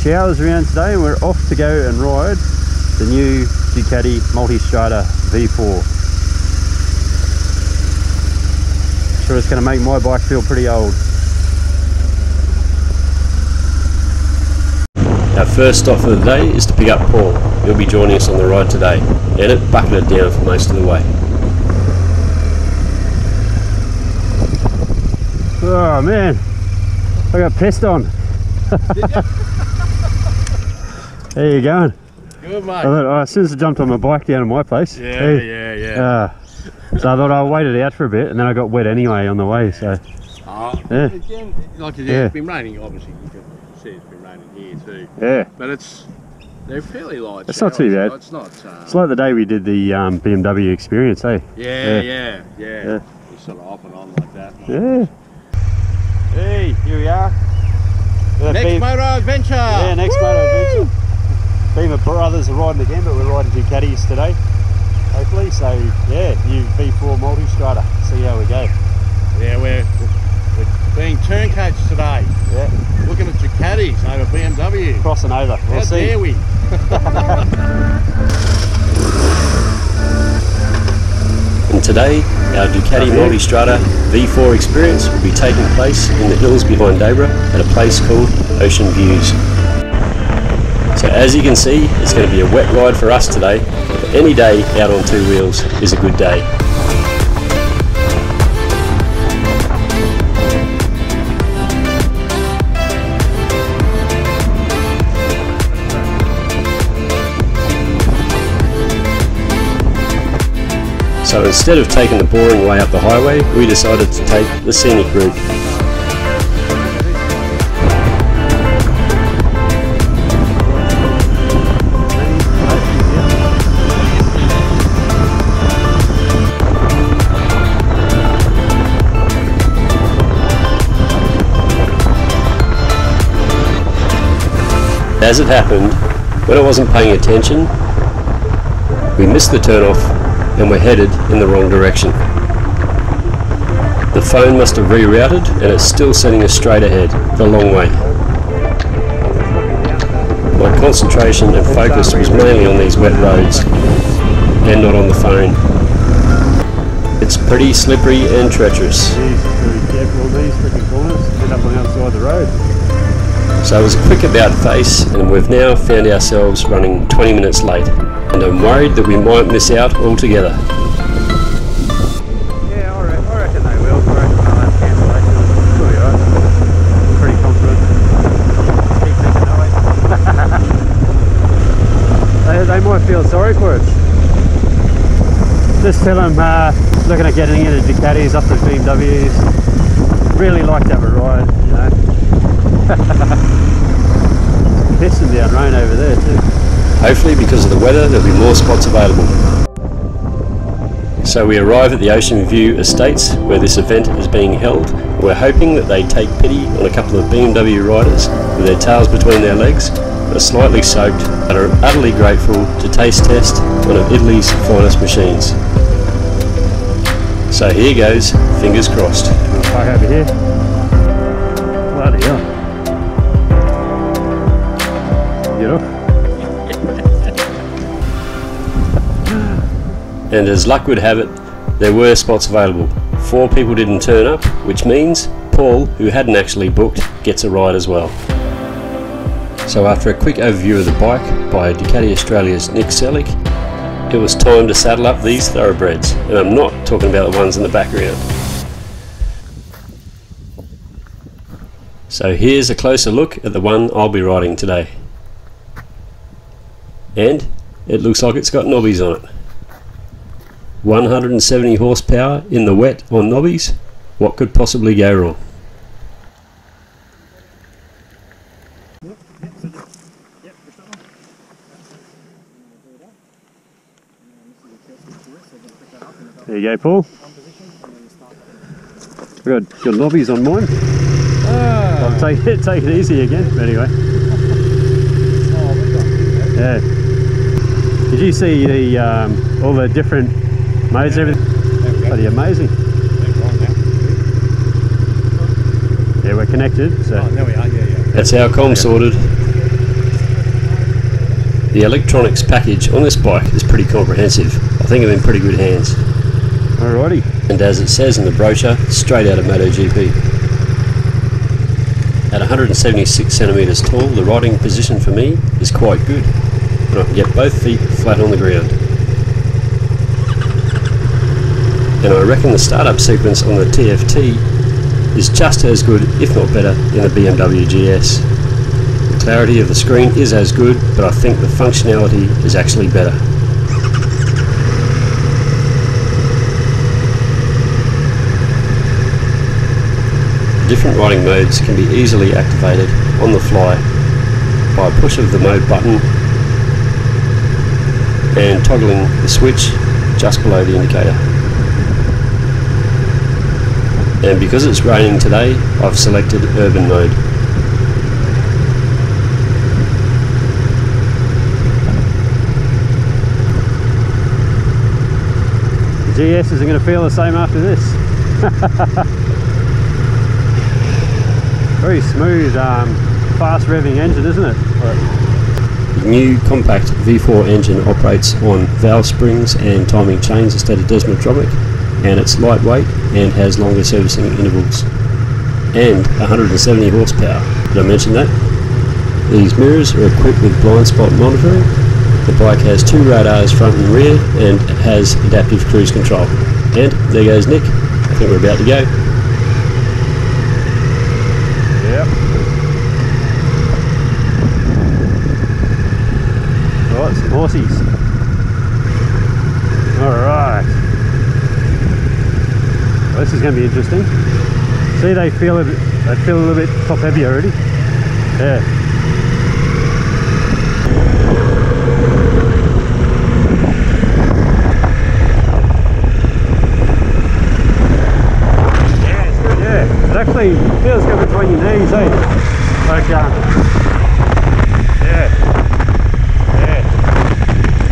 showers around today and we're off to go and ride the new Ducati Multistrada V4. Sure it's going to make my bike feel pretty old. Our first stop for the day is to pick up Paul. He'll be joining us on the ride today, and it bucketed down for most of the way. Oh man, I got pissed on. How you going? Good, mate. I thought, as soon as I jumped on my bike down at my place. Yeah. So I thought I'll wait it out for a bit, and then I got wet anyway on the way. So. Yeah. Again, like it's been raining. Obviously, you can see it's been raining here too. Yeah. But they're fairly light. It's not too bad. It's not. It's like the day we did the BMW experience, eh? Yeah. It's sort of off and on like that. Yeah. Hey, here we are. Next motor adventure. Yeah, next motor adventure. Beamer Brothers are riding again, but we're riding Ducatis today, hopefully. So yeah, new V4 Multistrada. See how we go. Yeah, we're being turncoats today. Yeah. Looking at Ducatis over BMW. Crossing over. We'll How see. dare we? And today, our Ducati Multistrada V4 experience will be taking place in the hills behind Dayboro at a place called Ocean Views. So as you can see, it's going to be a wet ride for us today, but any day out on two wheels is a good day. So instead of taking the boring way up the highway, we decided to take the scenic route. As it happened, when I wasn't paying attention, we missed the turn-off and we're headed in the wrong direction. The phone must have rerouted and it's still sending us straight ahead, the long way. My concentration and focus was mainly on these wet roads and not on the phone. It's pretty slippery and treacherous. Be careful on these freaking corners, end up on the other side of the road. So it was a quick about face and we've now found ourselves running 20 minutes late. And I'm worried that we might miss out altogether. Yeah, I reckon they will. I reckon they'll have cancellations. It'll be alright. I'm pretty confident. Keep thinking that way. They might feel sorry for us. Just tell them looking at getting into Ducatis up to BMWs. Really like to have a ride, you know. Pissing down rain over there too. Hopefully because of the weather there'll be more spots available. So we arrive at the Ocean View Estates where this event is being held. We're hoping that they take pity on a couple of BMW riders with their tails between their legs, are slightly soaked, but are utterly grateful to taste test one of Italy's finest machines. So here goes, fingers crossed. We'll park over here. Bloody hell. Get off. And as luck would have it, there were spots available. 4 people didn't turn up, which means Paul, who hadn't actually booked, gets a ride as well. So after a quick overview of the bike by Ducati Australia's Nick Selick, it was time to saddle up these thoroughbreds, and I'm not talking about the ones in the background. So here's a closer look at the one I'll be riding today. And it looks like it's got knobbies on it. 170 horsepower in the wet on knobbies. What could possibly go wrong? There you go, Paul. Got knobbies on mine. I'll take it easy again. Anyway. Yeah. Did you see the all the different modes? Everything. Bloody amazing. Yeah, we're connected. So. Oh, there we are. Yeah. That's our comm sorted. The electronics package on this bike is pretty comprehensive. I think I'm in pretty good hands. Alrighty. And as it says in the brochure, straight out of MotoGP. At 176 centimetres tall, the riding position for me is quite good, and I can get both feet flat on the ground. And I reckon the startup sequence on the TFT is just as good, if not better, than the BMW GS. The clarity of the screen is as good, but I think the functionality is actually better. The different riding modes can be easily activated on the fly by a push of the mode button and toggling the switch just below the indicator. And because it's raining today, I've selected urban mode. The GS isn't going to feel the same after this. Very smooth, fast revving engine, isn't it? The new compact V4 engine operates on valve springs and timing chains instead of desmotromic, and it's lightweight and has longer servicing intervals. And 170 horsepower. Did I mention that? These mirrors are equipped with blind spot monitoring. The bike has 2 radars front and rear and has adaptive cruise control. And there goes Nick. I think we're about to go. Yep. Oh, some horsies. Alright. Well, this is going to be interesting. See, they feel a little bit top heavy already. Yeah. It actually feels good between your knees, eh? Like, yeah.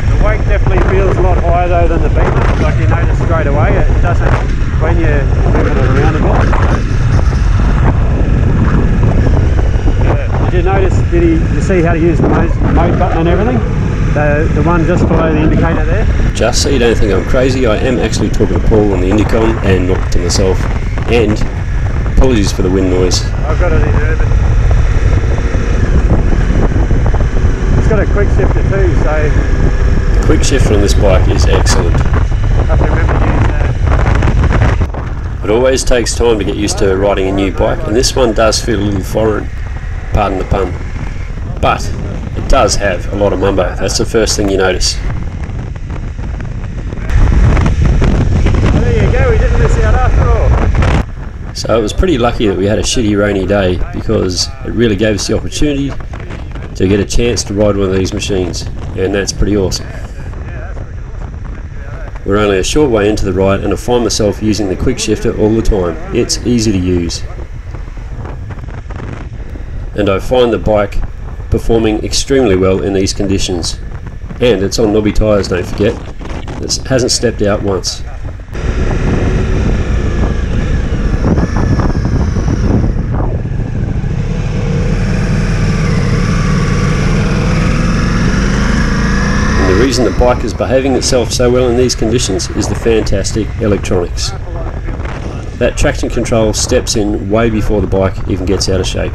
The weight definitely feels a lot higher though than the Beamer. Like you notice straight away, it doesn't when you're moving it around a bit. Yeah. Did you notice? Did you see how to use the mode button and everything? The one just below the indicator there. Just so you don't think I'm crazy, I am actually talking to Paul on the intercom and not to myself. And apologies for the wind noise. I've got it in urban. It's got a quick shifter too, so... The quick shifter on this bike is excellent. I have to remember to use that. It always takes time to get used to riding a new bike, and this one does feel a little foreign, pardon the pun. But it does have a lot of mumbo, that's the first thing you notice. Well, there you go, we didn't miss out after all. So it was pretty lucky that we had a shitty rainy day, because it really gave us the opportunity to get a chance to ride one of these machines, and that's pretty awesome. We're only a short way into the ride and I find myself using the quick shifter all the time. It's easy to use. And I find the bike performing extremely well in these conditions. And it's on knobby tyres, don't forget. It hasn't stepped out once. The reason the bike is behaving itself so well in these conditions is the fantastic electronics. That traction control steps in way before the bike even gets out of shape.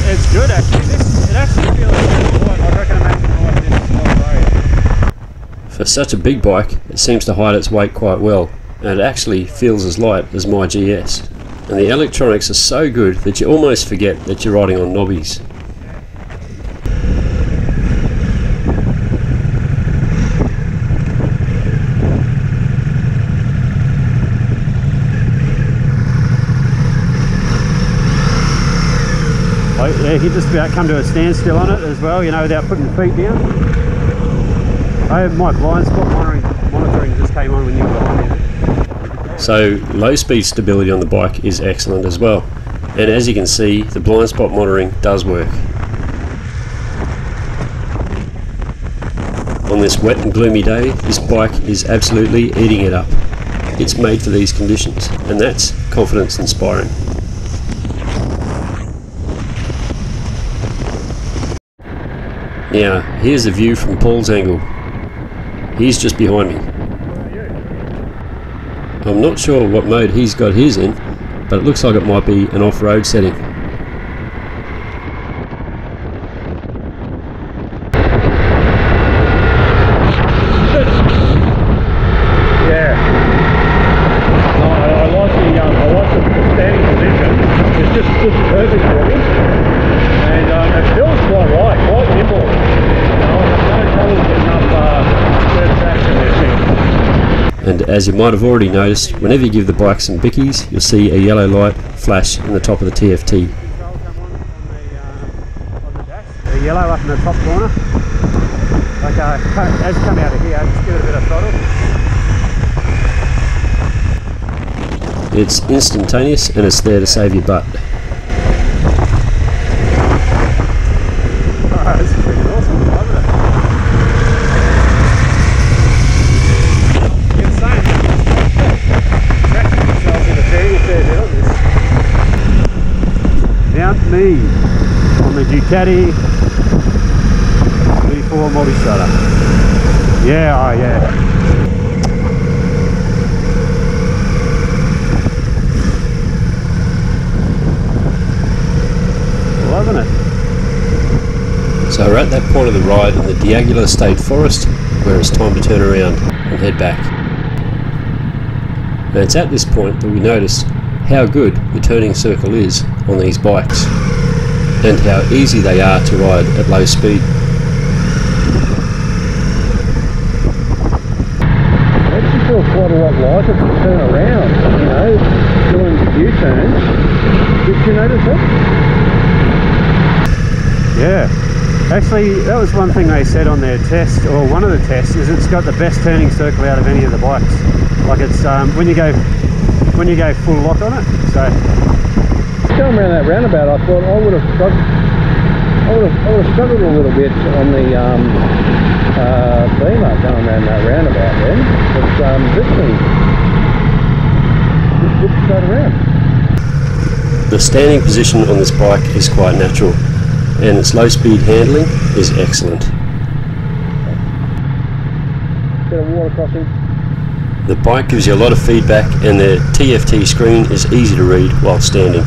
It's good actually. It actually feels really light. I reckon it makes it like this on the road. For such a big bike, it seems to hide its weight quite well, and it actually feels as light as my GS. And the electronics are so good that you almost forget that you're riding on knobbies. Yeah, he just about come to a standstill on it as well, you know, without putting the feet down. I have my blind spot monitoring just came on when you were behind me. So low speed stability on the bike is excellent as well. And as you can see, the blind spot monitoring does work. On this wet and gloomy day, this bike is absolutely eating it up. It's made for these conditions, and that's confidence inspiring. Now, here's the view from Paul's angle. He's just behind me. I'm not sure what mode he's got his in, but it looks like it might be an off-road setting. And as you might have already noticed, whenever you give the bike some bickies, you'll see a yellow light flash in the top of the TFT. The yellow up in the top corner. Like as you come out of here, just give it a bit of throttle. It's instantaneous and it's there to save your butt. Oh, this is pretty awesome, I love it. Mount me on the Ducati V4 Multistrada. Yeah, oh yeah. Loving it. So we're at that point of the ride in the Diagula State Forest where it's time to turn around and head back. And it's at this point that we notice how good the turning circle is on these bikes and how easy they are to ride at low speed. It actually feels quite a lot lighter to turn around, you know, doing U-turns. Did you notice that? Yeah. Actually, that was one thing they said on their test, or one of the tests, is it's got the best turning circle out of any of the bikes. Like it's when you go full lock on it. So going around that roundabout, I thought I would have struggled a little bit on the Beamer going around that roundabout then. But this thing just whipped straight around. The standing position on this bike is quite natural, and its low speed handling is excellent. Bit of water crossing. The bike gives you a lot of feedback and the TFT screen is easy to read while standing.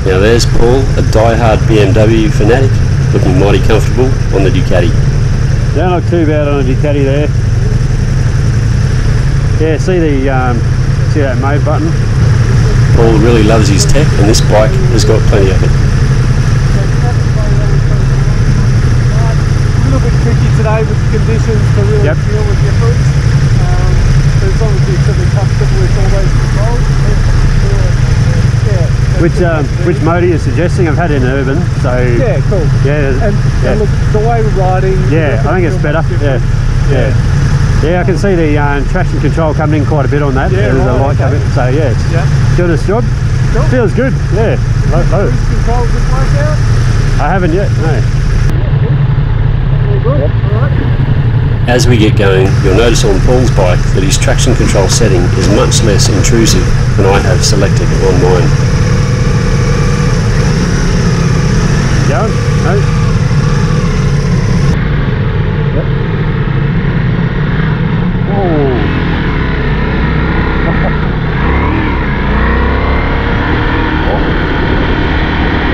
Now there's Paul, a die-hard BMW fanatic, looking mighty comfortable on the Ducati. don't look too bad on a Ducati there. Yeah, see that mode button? Paul really loves his tech and this bike has got plenty of it. A little bit tricky today with the conditions to really deal with your boots. But as long as you're sort of comfortable with all those controls, which mode are you suggesting? I've had it in urban, so yeah, cool. Yeah, and look, the way we're riding. Yeah, I think it's better. Yeah, I can see the traction control coming in quite a bit on that. Yeah, there's a light coming. So yeah, it's doing its job. Cool. Feels good. Yeah. Low. Cruise control good work out? I haven't yet. No. Yep. Alright. As we get going, you'll notice on Paul's bike that his traction control setting is much less intrusive than I have selected on mine. Going? No. Yep. Oh.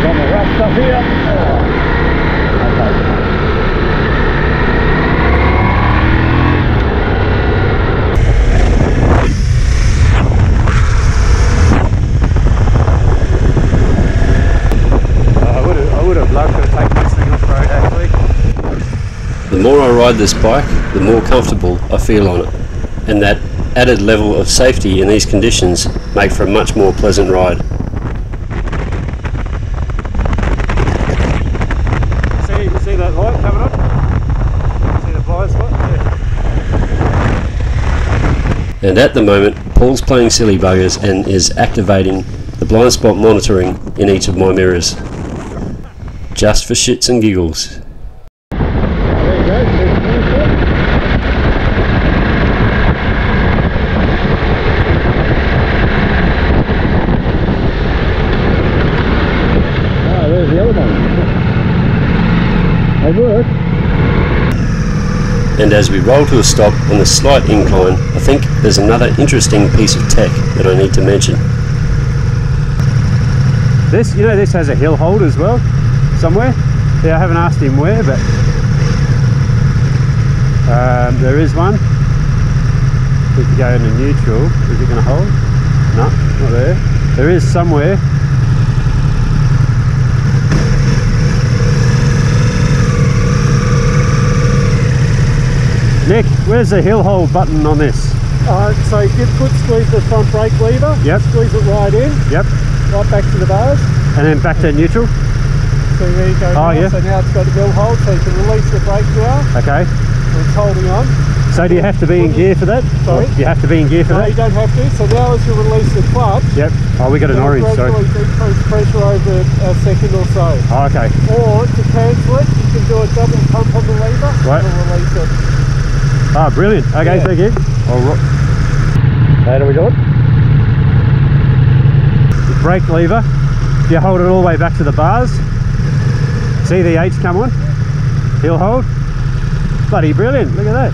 On the rough stuff here. Okay. The more I ride this bike, the more comfortable I feel on it, and that added level of safety in these conditions make for a much more pleasant ride. See that light coming up? See And at the moment, Paul's playing silly buggers and is activating the blind spot monitoring in each of my mirrors. Just for shits and giggles. There you go, there's the blind spot. Oh, there's the other one. They work. And as we roll to a stop on the slight incline, I think there's another interesting piece of tech that I need to mention. This, you know, this has a hill hold as well, somewhere. Yeah, I haven't asked him where, but there is one. If you go into neutral, is it going to hold? No, not there. There is somewhere. Nick, where's the hill hold button on this? So you squeeze the front brake lever, Yep. squeeze it right in, Yep. right back to the bars. And then back to neutral? So there you go. Oh, now. yeah. So now it's got the hill hold, so you can release the brake now. Okay. It's holding on. So do you have to be in gear for that? Sorry? Do you have to be in gear for No, that? you don't have to. So now as you release the clutch, Yep. Oh, we got an it'll orange, sorry. gradually decrease pressure over a second or so. Oh, okay. Or to cancel it, you can do a double pump on the lever. Right. It'll release it. Oh, brilliant. Okay, Yeah. thank you. How do we do it? The brake lever, you hold it all the way back to the bars. See the H come on? Hill hold. Bloody brilliant, look at that.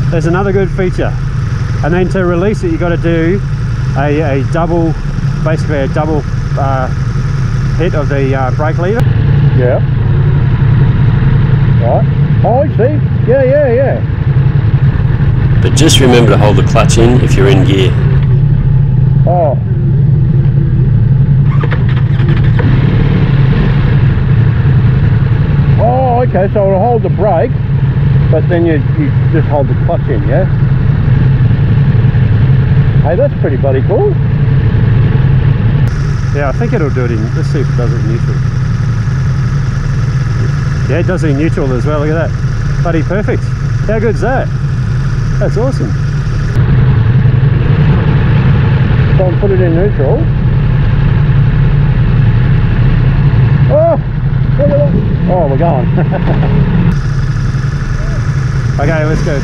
There's another good feature. And then to release it, you've got to do a double, basically a double hit of the brake lever. Yeah. Right. Oh, I see. Yeah. But just remember to hold the clutch in if you're in gear. Oh. Oh, okay, so it'll hold the brake, but then you just hold the clutch in, yeah? Hey, that's pretty bloody cool. Yeah, I think it'll do it in, let's see if it does it in neutral. Yeah, it does it in neutral as well, look at that. Bloody perfect. How good's that? That's awesome. So I'll put it in neutral. Oh, look at that. Oh, we're going. Okay, let's go.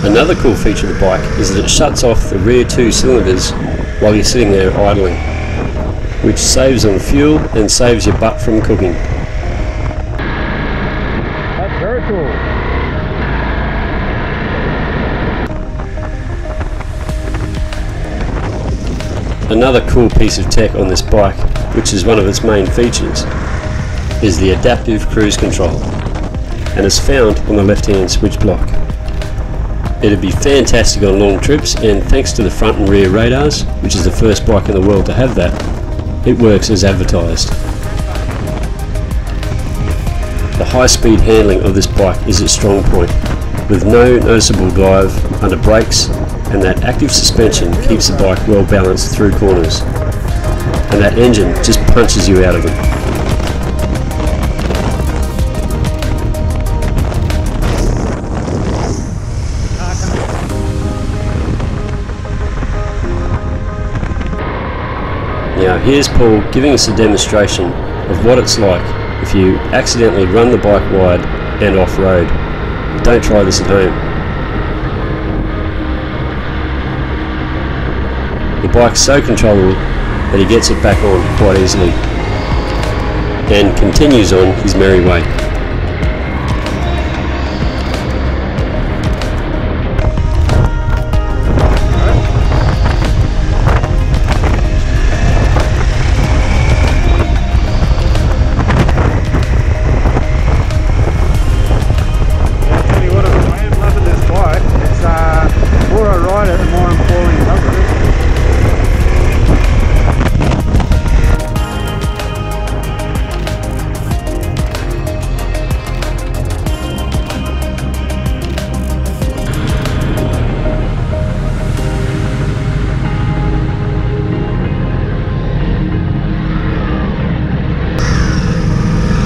Another cool feature of the bike is that it shuts off the rear two cylinders while you're sitting there idling, which saves on fuel and saves your butt from cooking. That's very cool. Another cool piece of tech on this bike, which is one of its main features, is the adaptive cruise control, and is found on the left-hand switch block. It'd be fantastic on long trips, and thanks to the front and rear radars, which is the first bike in the world to have that, it works as advertised. The high-speed handling of this bike is its strong point, with no noticeable dive under brakes, and that active suspension keeps the bike well balanced through corners, and that engine just punches you out of them. Now here's Paul giving us a demonstration of what it's like if you accidentally run the bike wide and off-road. Don't try this at home. The bike's so controllable that he gets it back on quite easily and continues on his merry way.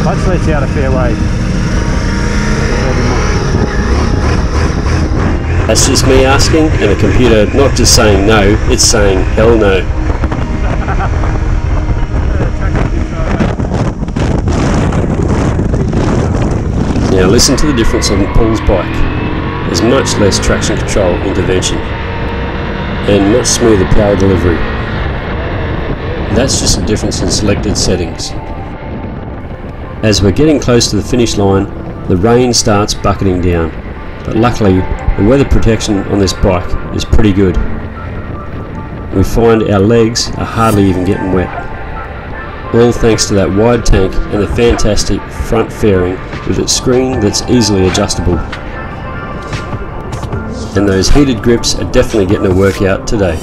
Clutch lets you out a fair way. That's just me asking, and the computer not just saying no, it's saying hell no. Now listen to the difference on Paul's bike. There's much less traction control intervention and much smoother power delivery. That's just a difference in selected settings. As we're getting close to the finish line, the rain starts bucketing down, but luckily the weather protection on this bike is pretty good. We find our legs are hardly even getting wet. All thanks to that wide tank and the fantastic front fairing with its screen that's easily adjustable. And those heated grips are definitely getting a workout today.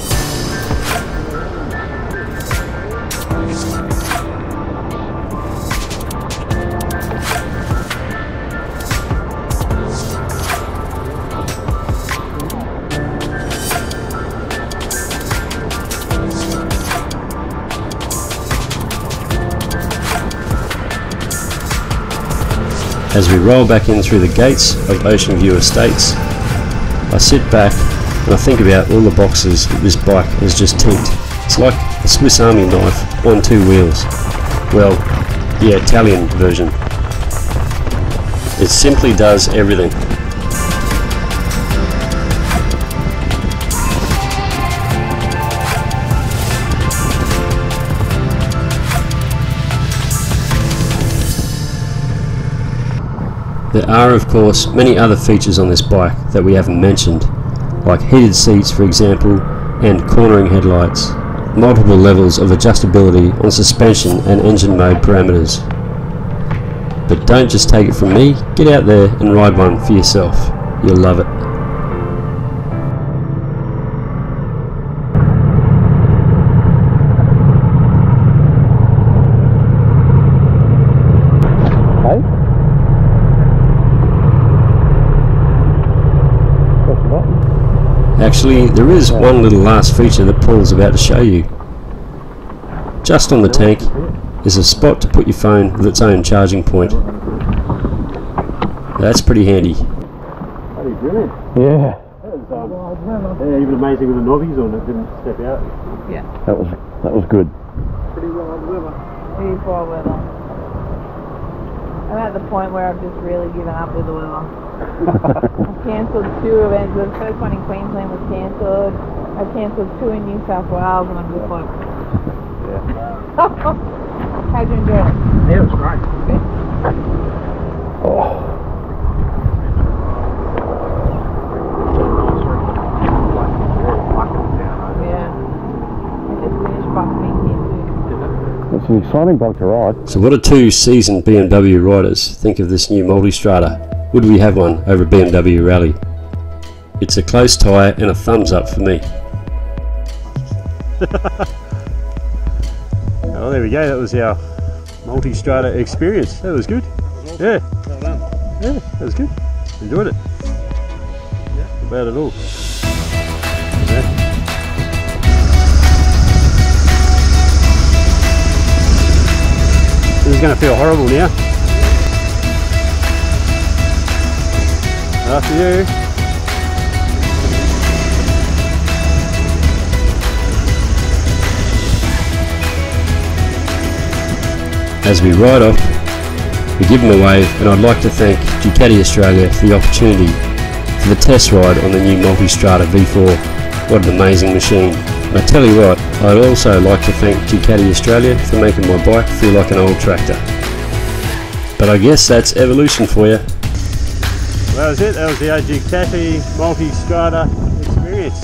As we roll back in through the gates of Ocean View Estates, I sit back and I think about all the boxes that this bike has just ticked. It's like a Swiss Army knife on two wheels. Well, the Italian version. It simply does everything. There are of course many other features on this bike that we haven't mentioned, like heated seats for example, and cornering headlights, multiple levels of adjustability on suspension and engine mode parameters. But don't just take it from me, get out there and ride one for yourself, you'll love it. Actually, there is one little last feature that Paul's about to show you. Just on the tank is a spot to put your phone with its own charging point. That's pretty handy. Bloody brilliant. Yeah. That was, yeah, even amazing with the knobbies on it, didn't step out. Yeah. That was good. Pretty wild weather. It is wild weather. I'm at the point where I've just really given up with the weather. I've cancelled 2 events. The first one in Queensland was cancelled. I've cancelled 2 in New South Wales, and I'm just like, Yeah. how'd you enjoy it? Yeah, it was great. Oh. Yeah. I just finished bucking here too. It's an exciting bike to ride. So what do 2 seasoned BMW riders think of this new Multistrada? Would we have one over BMW Rally? It's a close tie and a thumbs up for me. Oh, there we go. That was our Multistrada experience. That was good. Yeah. Well done. Yeah, that was good. Enjoyed it. Yeah. About it all. Yeah. This is going to feel horrible now. After you. As we ride off, we give them a wave, and I'd like to thank Ducati Australia for the opportunity for the test ride on the new Multistrada V4. What an amazing machine. And I tell you what, I'd also like to thank Ducati Australia for making my bike feel like an old tractor. But I guess that's evolution for you. Well, that was it. That was the Ducati Multistrada experience.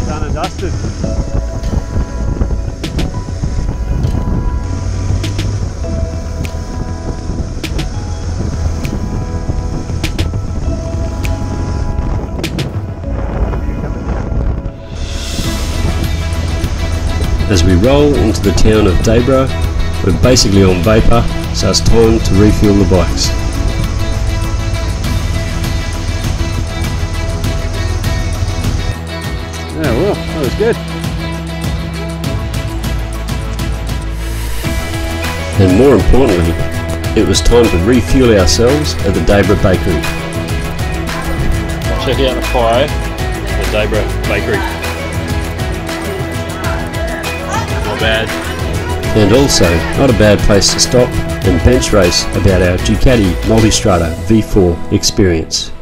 Done and dusted. As we roll into the town of Dayboro, we're basically on vapour, so it's time to refuel the bikes. Yeah, well, that was good. And more importantly, it was time to refuel ourselves at the Dayboro Bakery. check out the fire at the Dayboro Bakery. Not bad. And also, not a bad place to stop and bench race about our Ducati Multistrada V4 experience.